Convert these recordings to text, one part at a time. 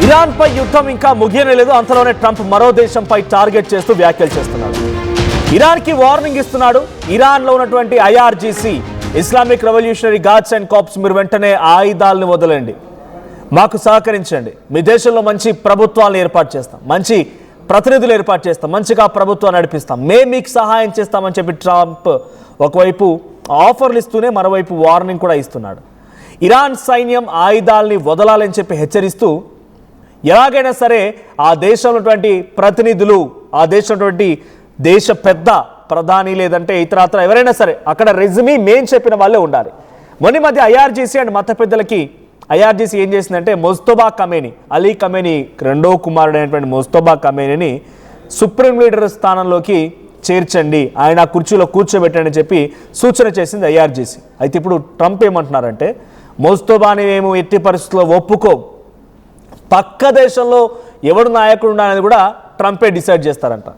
Iran పై యుద్ధం ఇంకా ముగియలేదు. అంతలోనే ట్రంప్ మరో దేశంపై టార్గెట్ చేస్తూ వ్యాఖ్యలు చేస్తున్నాడు. ఇరాన్ కి వార్నింగ్ ఇస్తున్నాడు. ఇరాన్ లో ఉన్నటువంటి IRGC Islamic revolutionary guards and corps మీరు వెంటనే ఆయుధాలను వదలండి, మాకు సహకరించండి, మీ దేశంలో మంచి ప్రభుత్వాలను ఏర్పాటు చేస్తాం, మంచి ప్రతినిధులు ఏర్పాటు చేస్తాం, మంచిగా ప్రభుత్వాన్ని నడిపిస్తాం, మేము మీకు సహాయం చేస్తామని చెప్పి ట్రంప్ ఒకవైపు ఆఫర్లు ఇస్తూనే మరోవైపు వార్నింగ్ కూడా ఇస్తున్నాడు. ఇరాన్ సైన్యం ఆయుధాలని వదలాలని చెప్పి హెచ్చరిస్తూ ఎలాగైనా సరే ఆ దేశంలోటువంటి ప్రతినిధులు, ఆ దేశంలోటువంటి దేశ పెద్ద ప్రధాని లేదంటే ఇతరత్ర ఎవరైనా సరే అక్కడ రెజ్యూమీ మేము చెప్పిన వాళ్ళే ఉండాలి. మొన్న మధ్య IRGC అండ్ మత పెద్దలకి IRGC ఏం చేసిందంటే ముజ్తబా ఖమేనీ, అలీ ఖమేనీ రెండో కుమారుడైనటువంటి ముజ్తబా ఖమేనీని సుప్రీం లీడర్ స్థానంలోకి చేర్చండి, ఆయన కుర్చీలో కూర్చోబెట్టండి అని చెప్పి సూచన చేసింది IRGC. అయితే ఇప్పుడు ట్రంప్ ఏమంటున్నారంటే ముజ్తబాని మేము ఎట్టి పరిస్థితుల్లో ఒప్పుకోం, పక్క దేశంలో ఎవడు నాయకుడు ఉండాలనేది కూడా ట్రంపే డిసైడ్ చేస్తారంట.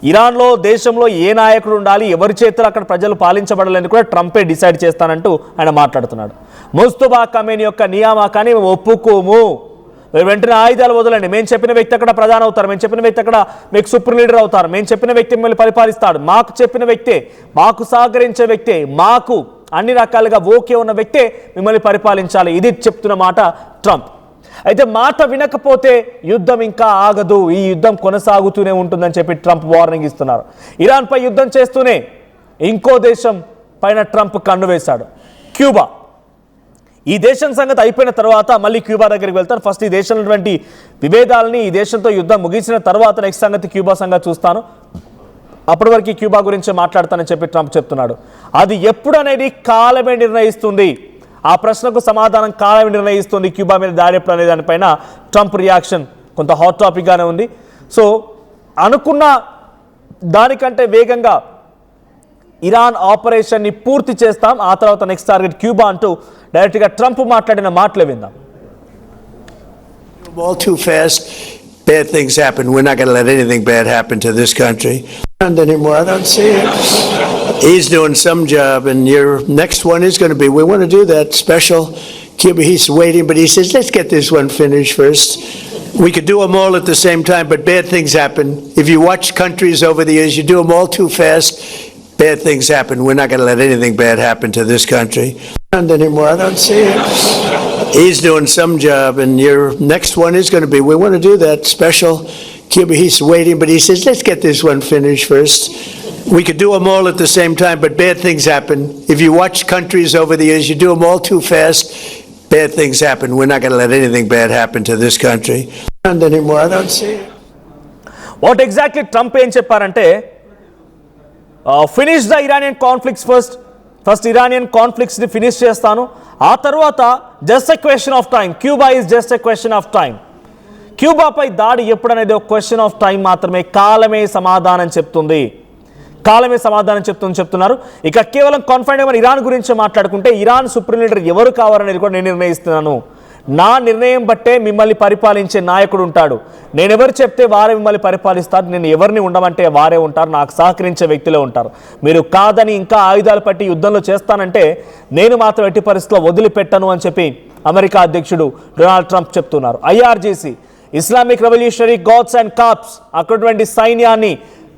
ఇరాన్లో దేశంలో ఏ నాయకుడు ఉండాలి, ఎవరి చేతులు అక్కడ ప్రజలు పాలించబడాలని కూడా ట్రంపే డిసైడ్ చేస్తానంటూ ఆయన మాట్లాడుతున్నాడు. ముజ్తబా ఖమేనీ యొక్క నియామకాన్ని మేము ఒప్పుకోము, వెంటనే ఆయుధాలు వదలండి, మేము చెప్పిన వ్యక్తి అక్కడ ప్రధాని అవుతారు, మేము చెప్పిన వ్యక్తి అక్కడ మీకు సుప్రీం లీడర్ అవుతారు, మేము చెప్పిన వ్యక్తి మిమ్మల్ని పరిపాలిస్తాడు, మాకు చెప్పిన వ్యక్తే, మాకు సహకరించే వ్యక్తే, మాకు అన్ని రకాలుగా ఓకే ఉన్న వ్యక్తే మిమ్మల్ని పరిపాలించాలి, ఇది చెప్తున్న మాట ట్రంప్. అయితే మాట వినకపోతే యుద్ధం ఇంకా ఆగదు, ఈ యుద్ధం కొనసాగుతూనే ఉంటుందని చెప్పి ట్రంప్ వార్నింగ్ ఇస్తున్నారు. ఇరాన్ పై యుద్ధం చేస్తూనే ఇంకో దేశం పైన ట్రంప్ కన్ను వేశాడు, క్యూబా. ఈ దేశం సంగతి అయిపోయిన తర్వాత మళ్ళీ క్యూబా దగ్గరికి వెళ్తాను. ఫస్ట్ ఈ దేశంలో విభేదాలని, ఈ దేశంతో యుద్ధం ముగిసిన తర్వాత నెక్స్ట్ సంగతి క్యూబా సంగతి చూస్తాను, అప్పటి వరకు క్యూబా గురించి మాట్లాడతానని చెప్పి ట్రంప్ చెప్తున్నాడు. అది ఎప్పుడు అనేది కాలమే నిర్ణయిస్తుంది, ఆ ప్రశ్నకు సమాధానం కాలమే నిర్ణయిస్తుంది. క్యూబా మీద దాడి ఎప్పుడు అనే దానిపైన ట్రంప్ రియాక్షన్ కొంత హాట్ టాపిక్గానే ఉంది. సో అనుకున్న దానికంటే వేగంగా ఇరాన్ ఆపరేషన్ని పూర్తి చేస్తాం, ఆ తర్వాత నెక్స్ట్ టార్గెట్ క్యూబా అంటూ డైరెక్ట్గా ట్రంప్ మాట్లాడిన మాటలే విందాం. All too fast, bad things happen. We're not going to let anything bad happen to this country. And anymore, I don't see it. He's doing some job, and your next one is going to be, we want to do that special Cuba. He's waiting, but he says, let's get this one finished first. We could do them all at the same time, but bad things happen. If you watch countries over the years, you do them all too fast, bad things happen. We're not going to let anything bad happen to this country. And anymore, I don't see it. He's doing some job, and your next one is going to be, we want to do that special Cuba. He's waiting, but he says, let's get this one finished first. We could do them all at the same time, but bad things happen. If you watch countries over the years, you do them all too fast, bad things happen. We're not going to let anything bad happen to this country. And anymore, I don't see it. What exactly Trump ఏం చెప్పారంటే finish the Iranian conflicts first Iranian కాన్ఫ్లిక్ట్స్ని finish చేస్తాను, ఆ తర్వాత just a question of time, Cuba is just a question of time. క్యూబాపై దాడి ఎప్పుడనేది ఒక క్వశ్చన్ ఆఫ్ టైం మాత్రమే, కాలమే సమాధానం చెప్తుంది, కాలమే సమాధానం చెప్తున్నారు. ఇక కేవలం కాన్ఫైన్ మన ఇరాన్ గురించి మాట్లాడుకుంటే ఇరాన్ సుప్రీం లీడర్ ఎవరు కావాలనేది కూడా నేను నిర్ణయిస్తున్నాను, నా నిర్ణయం బట్టే మిమ్మల్ని పరిపాలించే నాయకుడు ఉంటాడు, నేను ఎవరు చెప్తే వారే మిమ్మల్ని పరిపాలిస్తారు, నేను ఎవరిని ఉండమంటే వారే ఉంటారు, నాకు సహకరించే వ్యక్తులే ఉంటారు, మీరు కాదని ఇంకా ఆయుధాలు పట్టి యుద్ధంలో చేస్తానంటే నేను మాత్రం ఎట్టి పరిస్థితుల్లో వదిలిపెట్టను అని చెప్పి అమెరికా అధ్యక్షుడు డొనాల్డ్ ట్రంప్ చెప్తున్నారు. IRGC Islamic revolutionary guards and corps అక్కడటువంటి సైన్యాన్ని,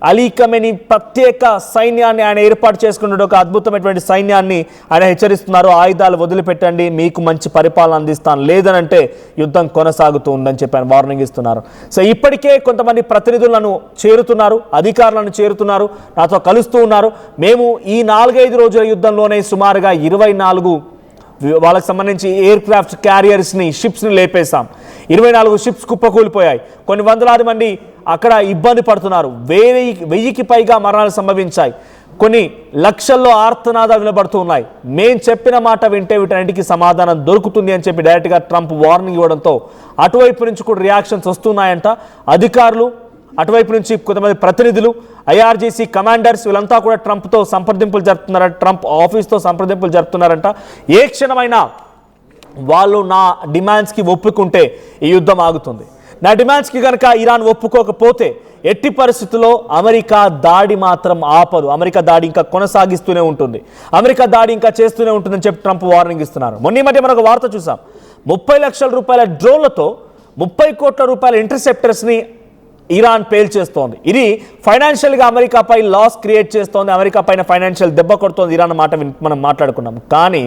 అలీ ఖమేనీ ప్రత్యేక సైన్యాన్ని ఆయన ఏర్పాటు చేసుకున్న ఒక అద్భుతమైనటువంటి సైన్యాన్ని ఆయన హెచ్చరిస్తున్నారు, ఆయుధాలు వదిలిపెట్టండి, మీకు మంచి పరిపాలన అందిస్తాను, లేదనంటే యుద్ధం కొనసాగుతూ ఉందని చెప్పి ఆయన వార్నింగ్ ఇస్తున్నారు. సో ఇప్పటికే కొంతమంది ప్రతినిధులను చేరుతున్నారు, అధికారులను చేరుతున్నారు, నాతో కలుస్తూ ఉన్నారు. మేము ఈ 4-5 రోజుల యుద్ధంలోనే సుమారుగా 24 వాళ్ళకి సంబంధించి ఎయిర్ క్రాఫ్ట్ క్యారియర్స్ని, షిప్స్ని లేపేశాం, 24 షిప్స్ కుప్పకూలిపోయాయి, కొన్ని వందలాది మంది అక్కడ ఇబ్బంది పడుతున్నారు, 1000కి పైగా మరణాలు సంభవించాయి, కొన్ని లక్షల్లో ఆర్తనాదాలు వినబడుతూ ఉన్నాయి, మేం చెప్పిన మాట వింటే వీటన్నిటికీ సమాధానం దొరుకుతుంది అని చెప్పి డైరెక్ట్గా ట్రంప్ వార్నింగ్ ఇవ్వడంతో అటువైపు నుంచి కూడా రియాక్షన్స్ వస్తున్నాయంట. అధికారులు, అటువైపు నుంచి కొంతమంది ప్రతినిధులు, IRGC కమాండర్స్ వీళ్ళంతా కూడా ట్రంప్తో సంప్రదింపులు జరుపుతున్నారంట, ట్రంప్ ఆఫీస్తో సంప్రదింపులు జరుపుతున్నారంట. ఏ క్షణమైనా వాళ్ళు నా డిమాండ్స్కి ఒప్పుకుంటే ఈ యుద్ధం ఆగుతుంది, నా డిమాండ్స్కి కనుక ఇరాన్ ఒప్పుకోకపోతే ఎట్టి పరిస్థితుల్లో అమెరికా దాడి మాత్రం ఆపదు, అమెరికా దాడి ఇంకా కొనసాగిస్తూనే ఉంటుంది, అమెరికా దాడి ఇంకా చేస్తూనే ఉంటుందని చెప్పి ట్రంప్ వార్నింగ్ ఇస్తున్నారు. మొన్న మధ్య మనకు వార్త చూసాం, 30 లక్షల రూపాయల డ్రోన్లతో 30 కోట్ల రూపాయల ఇంటర్సెప్టర్స్ని ఇరాన్ పేల్చేస్తోంది. ఇది ఫైనాన్షియల్గా అమెరికాపై లాస్ క్రియేట్ చేస్తోంది, అమెరికా పైన ఫైనాన్షియల్ దెబ్బ కొడుతోంది ఇరాన్ మాట మనం మాట్లాడుకున్నాము. కానీ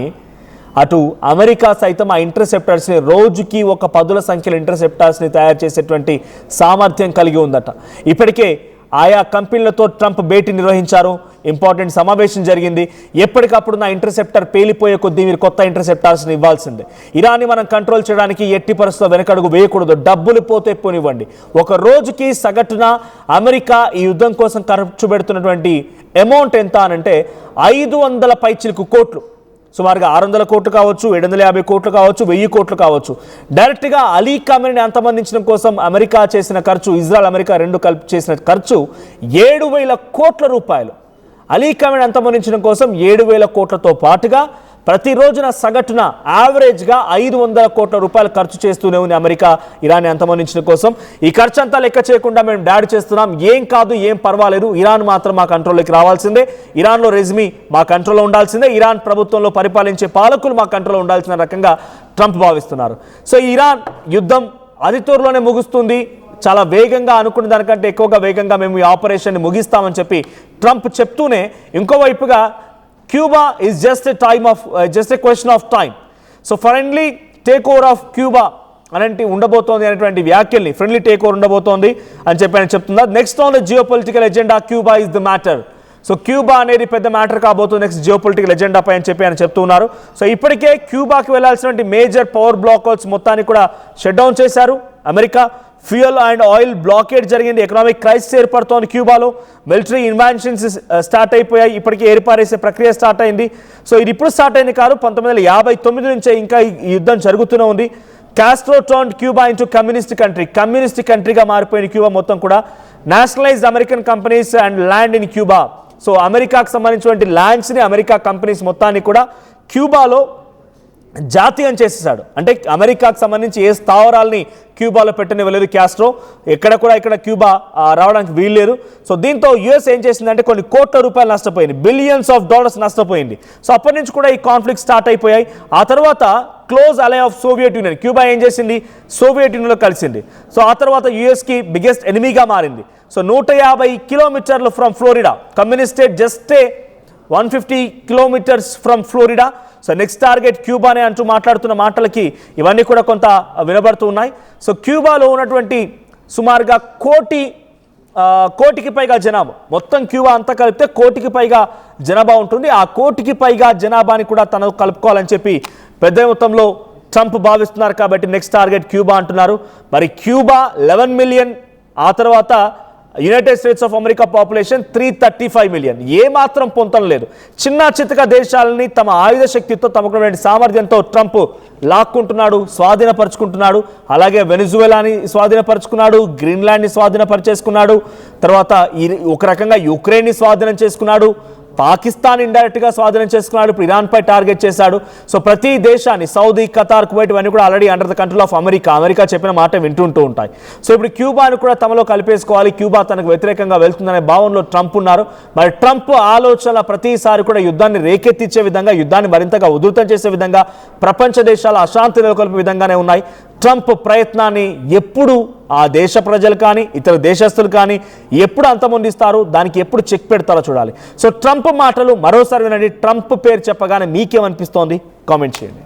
అటు అమెరికా సైతం ఆ ఇంటర్సెప్టర్స్ని రోజుకి ఒక 10ల సంఖ్యలో ఇంటర్సెప్టర్స్ని తయారు చేసేటువంటి సామర్థ్యం కలిగి ఉందట. ఇప్పటికే ఆయా కంపెనీలతో ట్రంప్ భేటీ నిర్వహించారు, ఇంపార్టెంట్ సమావేశం జరిగింది. ఎప్పటికప్పుడు నా ఇంటర్సెప్టర్ పేలిపోయే కొద్దీ మీరు కొత్త ఇంటర్సెప్టర్స్ని ఇవ్వాల్సిందే. ఇరాన్ని మనం కంట్రోల్ చేయడానికి ఎట్టి పరిస్థితుల్లో వెనకడుగు వేయకూడదు, డబ్బులు పోతే పోనివ్వండి. ఒక రోజుకి సగటున అమెరికా ఈ యుద్ధం కోసం ఖర్చు పెడుతున్నటువంటి అమౌంట్ ఎంత అనంటే 500 పైచిలకు కోట్లు, సుమారుగా 600 కోట్లు కావచ్చు, 750 కోట్లు కావచ్చు, 1000 కోట్లు కావచ్చు. డైరెక్ట్గా అలీ ఖమేనీని అంతమందించడం కోసం అమెరికా చేసిన ఖర్చు, ఇజ్రాయెల్ అమెరికా రెండు కలిపి చేసిన ఖర్చు 7,000 కోట్ల రూపాయలు. అలీ ఖమేనీని అంతమందించడం కోసం 7,000 కోట్లతో పాటుగా ప్రతిరోజున సగటున యావరేజ్గా 500 కోట్ల రూపాయలు ఖర్చు చేస్తూనే ఉంది అమెరికా ఇరాన్ని అంతమందించడం కోసం. ఈ ఖర్చు అంతా లెక్క చేయకుండా మేము డాడ్ చేస్తున్నాం, ఏం కాదు ఏం పర్వాలేదు, ఇరాన్ మాత్రం మా కంట్రోల్లోకి రావాల్సిందే, ఇరాన్లో రెజ్మీ మా కంట్రోల్లో ఉండాల్సిందే, ఇరాన్ ప్రభుత్వంలో పరిపాలించే పాలకులు మా కంట్రోల్లో ఉండాల్సిన రకంగా ట్రంప్ భావిస్తున్నారు. సో ఇరాన్ యుద్ధం అతి త్వరలోనే ముగుస్తుంది, చాలా వేగంగా అనుకున్న దానికంటే ఎక్కువగా వేగంగా మేము ఈ ఆపరేషన్ని ముగిస్తామని చెప్పి ట్రంప్ చెప్తూనే ఇంకోవైపుగా Cuba is just a question of time. So friendly takeover of Cuba అనేది ఉండబోతోంది అనేటువంటి వ్యాఖ్యల్ని, ఫ్రెండ్లీ టేక్ ఓవర్ ఉండబోతోంది అని చెప్పి ఆయన చెప్తున్నారు. Next on the geo political agenda Cuba is the matter. So Cuba అనేది పెద్ద మ్యాటర్ కాబోతుంది నెక్స్ట్ జియో పొలిటికల్ ఎజెండా పై అని చెప్పి ఆయన చెప్తున్నారు. సో ఇప్పటికే క్యూబాకి వెళ్లాల్సినటువంటి మేజర్ పవర్ బ్లాక్స్ మొత్తాన్ని కూడా షట్ డౌన్ చేశారు America. Fuel and oil blockade జరిగింది, ఎకనామిక్ క్రైసిస్ ఏర్పడుతోంది క్యూబాలో, మిలిటరీ ఇన్వాన్షన్స్ స్టార్ట్ అయిపోయాయి, ఇప్పటికీ ఏర్పారేసే ప్రక్రియ స్టార్ట్ అయింది. సో ఇది ఇప్పుడు స్టార్ట్ అయింది కాదు, 1959 నుంచే ఇంకా ఈ యుద్ధం జరుగుతూనే ఉంది. Castro turned Cuba into communist కంట్రీగా మారిపోయిన క్యూబా మొత్తం కూడా. Nationalized American companies and land in Cuba. So అమెరికాకు సంబంధించినటువంటి ల్యాండ్స్ని, అమెరికా కంపెనీస్ మొత్తాన్ని కూడా క్యూబాలో జాతీయం చేసేసాడు. అంటే అమెరికాకు సంబంధించి ఏ స్థావరాల్ని క్యూబాలో పెట్టనివ్వలేదు కాస్ట్రో, ఇక్కడ క్యూబా రావడానికి వీల్లేదు. సో దీంతో యుఎస్ ఏం చేసిందంటే కొన్ని కోట్ల రూపాయలు నష్టపోయింది, బిలియన్స్ ఆఫ్ డాలర్స్ నష్టపోయింది. సో అప్పటి నుంచి కూడా ఈ కాన్ఫ్లిక్ట్ స్టార్ట్ అయిపోయాయి. ఆ తర్వాత close ally of Soviet Union, Cuba ఏం చేసింది, సోవియట్ యూనియన్లో కలిసింది. సో ఆ తర్వాత యుఎస్కి బిగ్గెస్ట్ ఎనిమీగా మారింది. సో 150 కిలోమీటర్లు from Florida, communist state just 150 kilometers from Florida. So next target క్యూబానే అంటూ మాట్లాడుతున్న మాటలకి ఇవన్నీ కూడా కొంత వినబడుతూ ఉన్నాయి. సో క్యూబాలో ఉన్నటువంటి సుమారుగా కోటికి పైగా జనాభా, మొత్తం క్యూబా అంతా కలిపితే 1 కోటికి పైగా జనాభా ఉంటుంది. ఆ 1 కోటికి పైగా జనాభాని కూడా తనకు కలుపుకోవాలని చెప్పి పెద్ద మొత్తంలో ట్రంప్ భావిస్తున్నారు. కాబట్టి నెక్స్ట్ టార్గెట్ క్యూబా అంటున్నారు. మరి క్యూబా 11 మిలియన్, ఆ తర్వాత United states of America population 335 million. ఏమాత్రం పొంతం లేదు. చిన్న చితక దేశాలని తమ ఆయుధ శక్తితో, తమకున్నటువంటి సామర్థ్యంతో ట్రంప్ లాక్కుంటున్నాడు, స్వాధీనపరుచుకుంటున్నాడు. అలాగే వెనిజువెలాని స్వాధీనపరుచుకున్నాడు, గ్రీన్లాండ్ని స్వాధీనపరిచేసుకున్నాడు, తర్వాత ఒక రకంగా యుక్రెయిన్ని స్వాధీనం చేసుకున్నాడు, పాకిస్తాన్ ఇండైరెక్ట్గా స్వాధీనం చేసుకున్నాడు, ఇప్పుడు ఇరాన్పై టార్గెట్ చేశాడు. సో ప్రతి దేశాన్ని, సౌదీ, ఖతార్, కువైట్ ఇవన్నీ కూడా already under the control of America చెప్పిన మాట వింటుంటూ ఉంటాయి. సో ఇప్పుడు క్యూబాను కూడా తమలో కలిపేసుకోవాలి, క్యూబా తనకు వ్యతిరేకంగా వెళ్తుందనే భావనలో ట్రంప్ ఉన్నారు. మరి ట్రంప్ ఆలోచనల ప్రతిసారి కూడా యుద్ధాన్ని రేకెత్తించే విధంగా, యుద్ధాన్ని మరింతగా ఉధృతం చేసే విధంగా, ప్రపంచ దేశాల అశాంతి నెలకొల్పే విధంగానే ఉన్నాయి. ట్రంప్ ప్రయత్నాన్ని ఎప్పుడు ఆ దేశ ప్రజలు కానీ ఇతర దేశస్తులు కానీ ఎప్పుడు అంతమొందిస్తారు, దానికి ఎప్పుడు చెక్ పెడతారో చూడాలి. సో ట్రంప్ మాటలు మరోసారి వినండి. ట్రంప్ పేరు చెప్పగానే మీకేమనిపిస్తోంది కామెంట్ చేయండి.